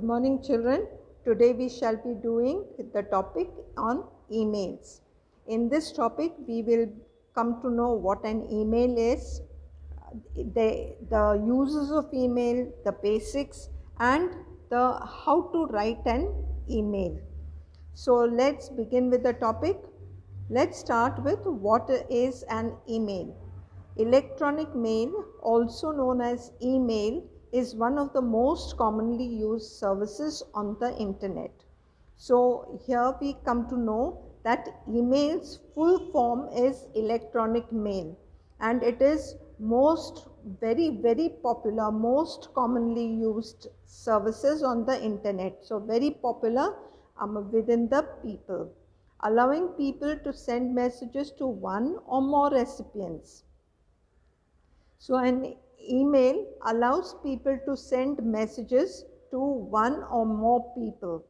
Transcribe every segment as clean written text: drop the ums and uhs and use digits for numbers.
morning, children. Today we shall be doing the topic on emails. In this topic, we will come to know what an email is, the uses of email, the basics, and the how to write an email. So let's begin with the topic. Let's start with what is an email. Electronic mail, also known as email, is one of the most commonly used services on the internet. So here we come to know that email's full form is electronic mail, and it is very popular, most commonly used services on the internet. So very popular within the people, allowing people to send messages to one or more recipients. So an email allows people to send messages to one or more people.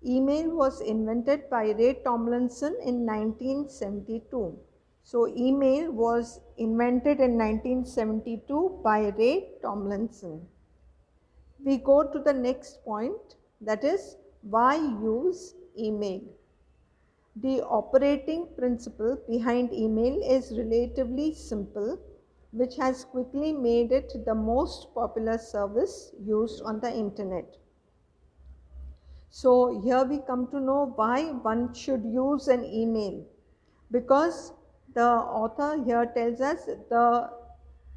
Email was invented by Ray Tomlinson in 1972. So email was invented in 1972 by Ray Tomlinson. We go to the next point, that is why use email. The operating principle behind email is relatively simple, which has quickly made it the most popular service used on the internet. So here we come to know why one should use an email, because the author here tells us the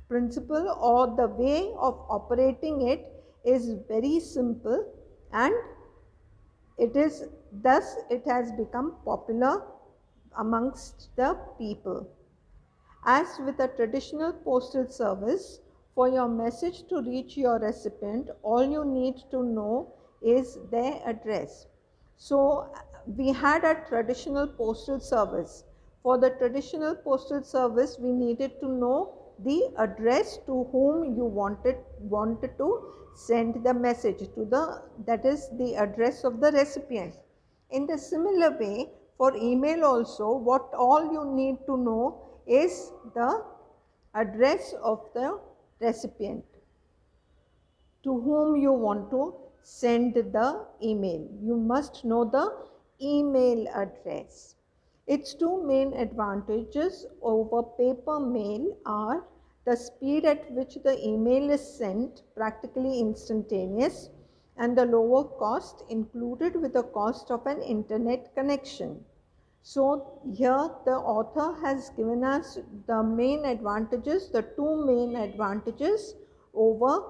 principle or the way of operating it is very simple, and it has become popular amongst the people. As with a traditional postal service, for your message to reach your recipient, all you need to know is their address. So we had a traditional postal service. For the traditional postal service, we needed to know the address to whom you wanted to send the message to, that is the address of the recipient. In the similar way, for email also, what all you need to know is the address of the recipient to whom you want to send the email. You must know the email address. Its two main advantages over paper mail are the speed at which the email is sent, practically instantaneous, and the lower cost included with the cost of an internet connection. So here the author has given us the main advantages, the two main advantages over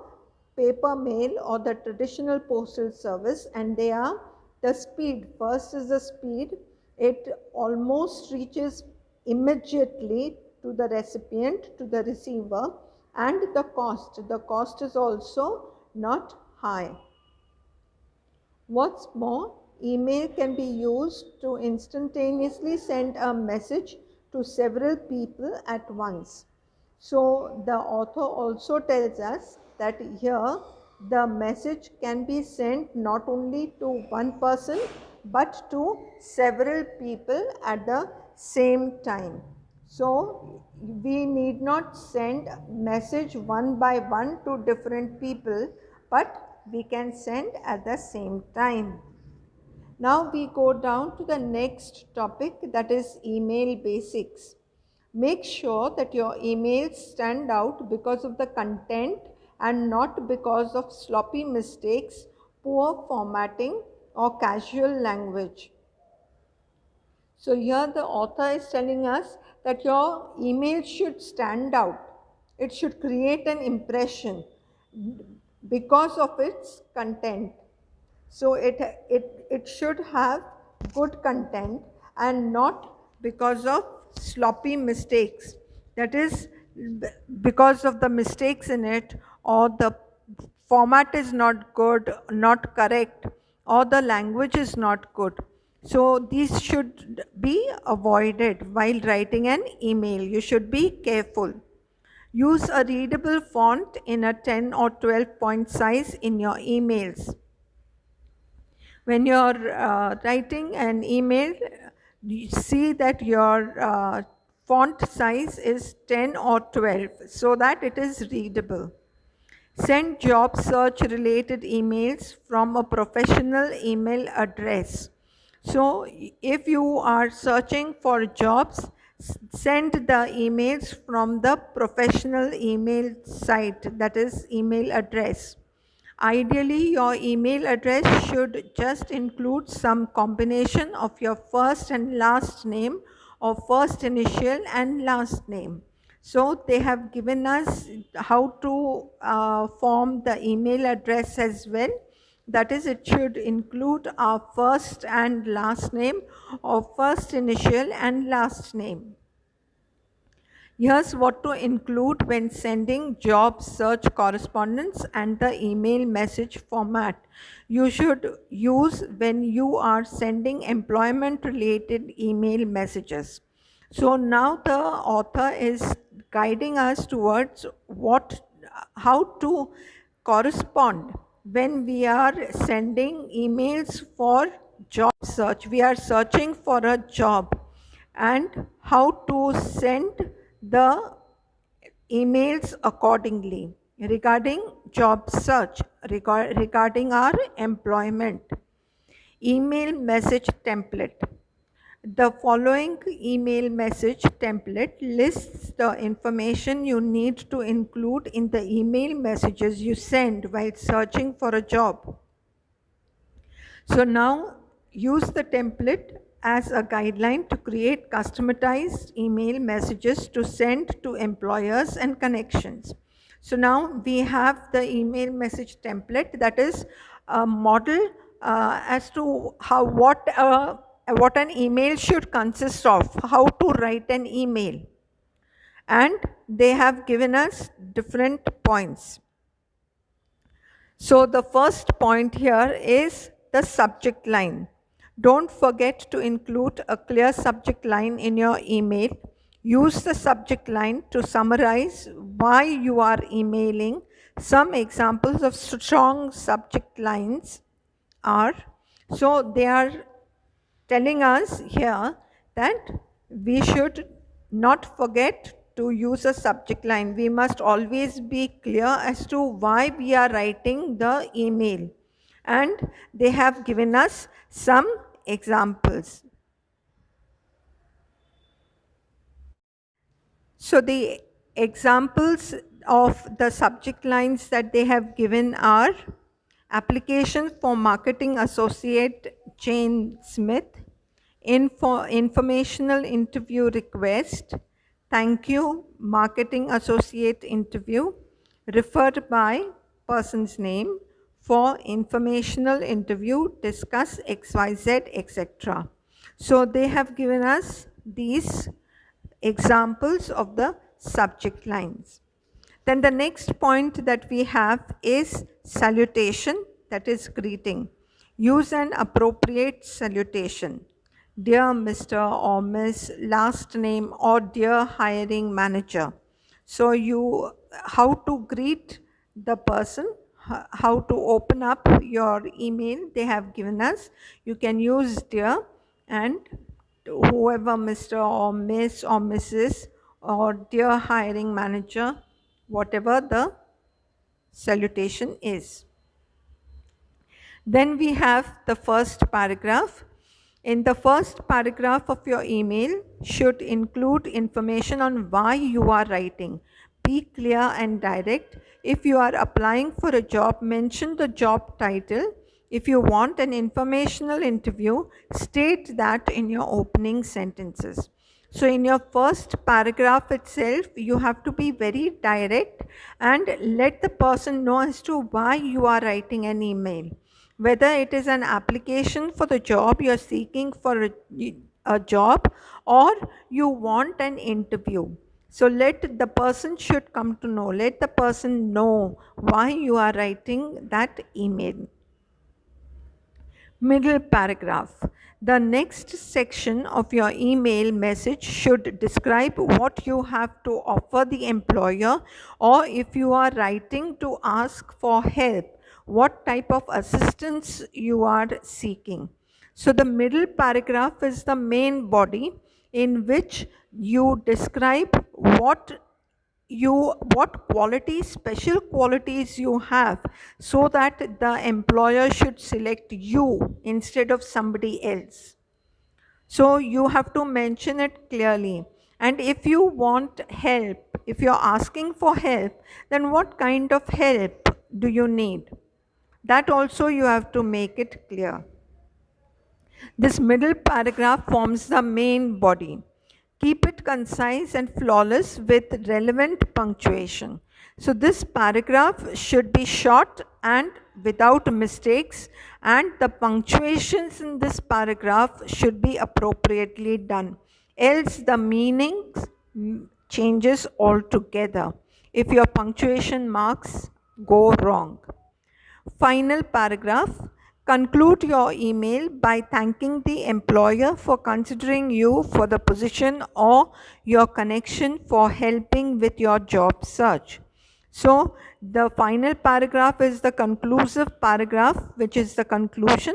paper mail or the traditional postal service, and they are the speed. First is the speed. It almost reaches immediately to the recipient, to the receiver, and the cost. The cost is also not high. What's more, email can be used to instantaneously send a message to several people at once. So the author also tells us that here the message can be sent not only to one person but to several people at the same time. So we need not send message one by one to different people, but we can send at the same time. Now we go down to the next topic, that is email basics. Make sure that your emails stand out because of the content and not because of sloppy mistakes, poor formatting, or casual language. So here the author is telling us that your email should stand out. It should create an impression because of its content. So it should have good content and not because of sloppy mistakes. That is, because of the mistakes in it, or the format is not good, not correct, or the language is not good. So these should be avoided while writing an email. You should be careful. Use a readable font in a 10 or 12 point size in your emails. When you're writing an email, you see that your font size is 10 or 12 so that it is readable. Send job search related emails from a professional email address. So if you are searching for jobs, send the emails from the professional email site, that is email address. Ideally, your email address should just include some combination of your first and last name or first initial and last name. So they have given us how to form the email address as well. That is, it should include our first and last name or first initial and last name. Here's what to include when sending job search correspondence and the email message format you should use when you are sending employment related email messages. So now the author is guiding us towards how to correspond when we are sending emails for job search. We are searching for a job, and how to send the emails accordingly regarding job search, regarding our employment. Email message template. The following email message template lists the information you need to include in the email messages you send while searching for a job. So now use the template as a guideline to create customized email messages to send to employers and connections. So now we have the email message template, that is a model as to what an email should consist of, how to write an email. And they have given us different points. So the first point here is the subject line. Don't forget to include a clear subject line in your email. Use the subject line to summarize why you are emailing. Some examples of strong subject lines are, so they are telling us here that we should not forget to use a subject line. We must always be clear as to why we are writing the email. And they have given us some examples. So the examples of the subject lines that they have given are: application for marketing associate Jane Smith, informational interview request, thank you marketing associate interview, referred by person's name, for informational interview discuss XYZ, etc. So they have given us these examples of the subject lines. Then the next point that we have is salutation, that is greeting. Use an appropriate salutation. Dear Mr. or Miss, last name, or dear hiring manager. So how to greet the person, how to open up your email, they have given us. You can use dear, and whoever Mr. or Miss or Mrs. or dear hiring manager, whatever the salutation is. Then we have the first paragraph. In the first paragraph of your email should include information on why you are writing. Be clear and direct. If you are applying for a job, mention the job title. If you want an informational interview, state that in your opening sentences. So in your first paragraph itself, you have to be very direct and let the person know as to why you are writing an email. Whether it is an application for the job you are seeking for a job, or you want an interview. So let the person should come to know, let the person know why you are writing that email. Middle paragraph. The next section of your email message should describe what you have to offer the employer, or if you are writing to ask for help, what type of assistance you are seeking. So the middle paragraph is the main body in which you describe what what qualities, special qualities you have, so that the employer should select you instead of somebody else. So you have to mention it clearly. And if you want help, if you're asking for help, then what kind of help do you need? That also you have to make it clear. This middle paragraph forms the main body. Keep it concise and flawless with relevant punctuation. So this paragraph should be short and without mistakes, and the punctuations in this paragraph should be appropriately done. Else the meaning changes altogether if your punctuation marks go wrong. Final paragraph. Conclude your email by thanking the employer for considering you for the position or your connection for helping with your job search. So, the final paragraph is the conclusive paragraph, which is the conclusion,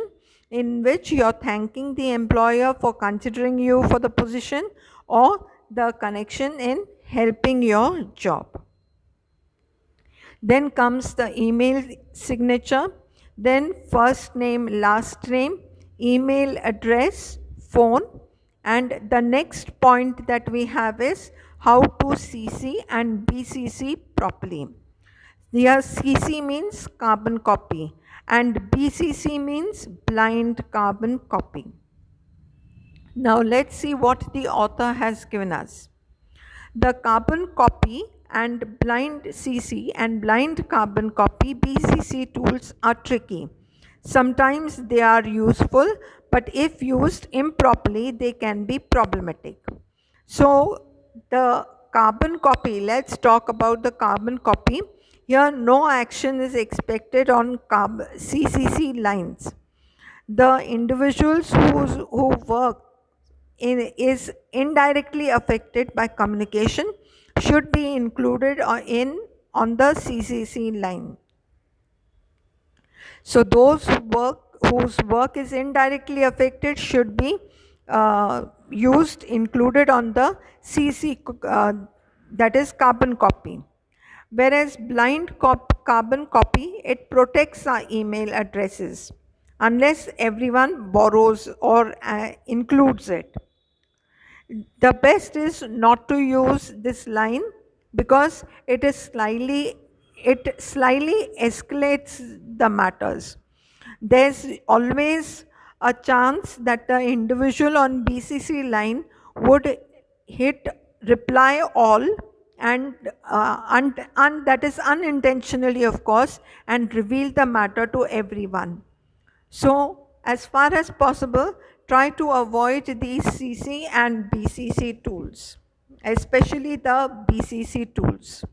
in which you are thanking the employer for considering you for the position or the connection in helping your job. Then comes the email signature, then first name, last name, email address, phone, and the next point that we have is how to CC and BCC properly. Here CC means carbon copy and BCC means blind carbon copy. Now let's see what the author has given us. The carbon copy and blind CC and blind carbon copy BCC tools are tricky. Sometimes they are useful, but if used improperly, they can be problematic. So the carbon copy, let's talk about the carbon copy. Here no action is expected on CCC lines. The individuals who work is indirectly affected by communication should be included on the CCC line. So those whose work is indirectly affected should be included on the CC, that is carbon copy. Whereas blind carbon copy, it protects our email addresses unless everyone borrows or includes it. The best is not to use this line because it slyly escalates the matters. There's always a chance that the individual on BCC line would hit reply all and that is unintentionally, of course, and reveal the matter to everyone. So, as far as possible, try to avoid these CC and BCC tools, especially the BCC tools.